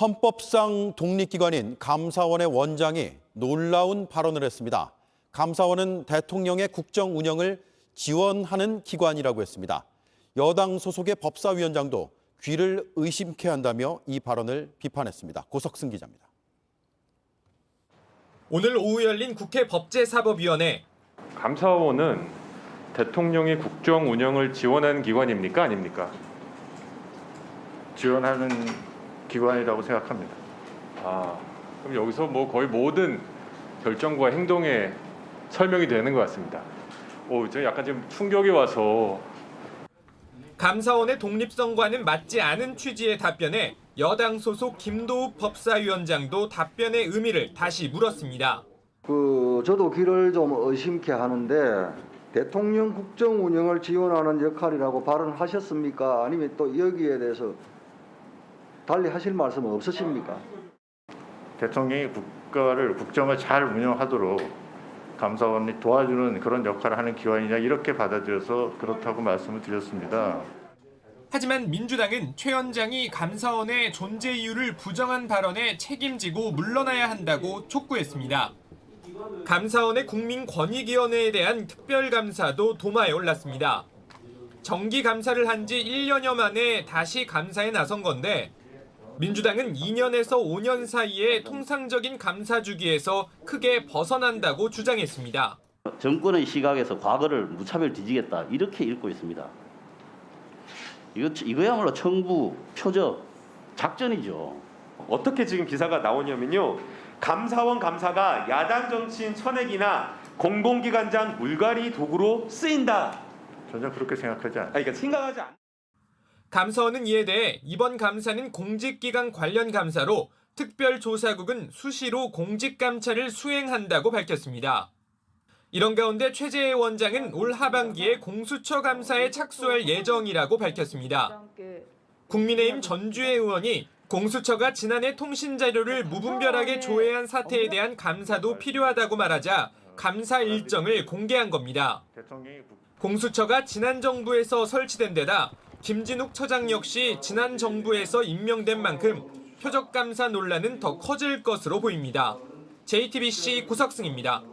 헌법상 독립기관인 감사원의 원장이 놀라운 발언을 했습니다. 감사원은 대통령의 국정 운영을 지원하는 기관이라고 했습니다. 여당 소속의 법사위원장도 귀를 의심케 한다며 이 발언을 비판했습니다. 고석승 기자입니다. 오늘 오후 열린 국회 법제사법위원회. 감사원은 대통령의 국정 운영을 지원하는 기관입니까? 아닙니까? 지원하는 기관이라고 생각합니다. 그럼 여기서 뭐 거의 모든 결정과 행동에 설명이 되는 것 같습니다. 저 약간 좀 충격이 와서. 감사원의 독립성과는 맞지 않은 취지의 답변에 여당 소속 김도욱 법사위원장도 답변의 의미를 다시 물었습니다. 저도 귀를 좀 의심케 하는데 대통령 국정 운영을 지원하는 역할이라고 발언하셨습니까? 아니면 또 여기에 대해서 달리 하실 말씀은 없으십니까? 대통령이 국정을 잘 운영하도록 감사원이 도와주는 그런 역할을 하는 기관이냐 이렇게 받아들여서 그렇다고 말씀을 드렸습니다. 하지만 민주당은 최 원장이 감사원의 존재 이유를 부정한 발언에 책임지고 물러나야 한다고 촉구했습니다. 감사원의 국민권익위원회에 대한 특별감사도 도마에 올랐습니다. 정기 감사를 한 지 1년여 만에 다시 감사에 나선 건데 민주당은 2년에서 5년 사이에 통상적인 감사 주기에서 크게 벗어난다고 주장했습니다. 정권의 시각에서 과거를 무차별 뒤지겠다 이렇게 읽고 있습니다. 이거야말로 청부, 표적, 작전이죠. 어떻게 지금 기사가 나오냐면요. 감사원 감사가 야당 정치인 선액이나 공공기관장 물갈이 도구로 쓰인다. 전혀 그렇게 생각하지 않습니다. 그러니까 생각하지 않. 감사원은 이에 대해 이번 감사는 공직기관 관련 감사로 특별조사국은 수시로 공직감찰을 수행한다고 밝혔습니다. 이런 가운데 최재해 원장은 올 하반기에 공수처 감사에 착수할 예정이라고 밝혔습니다. 국민의힘 전주혜 의원이 공수처가 지난해 통신자료를 무분별하게 조회한 사태에 대한 감사도 필요하다고 말하자 감사 일정을 공개한 겁니다. 공수처가 지난 정부에서 설치된 데다 김진욱 처장 역시 지난 정부에서 임명된 만큼 표적감사 논란은 더 커질 것으로 보입니다. JTBC 고석승입니다.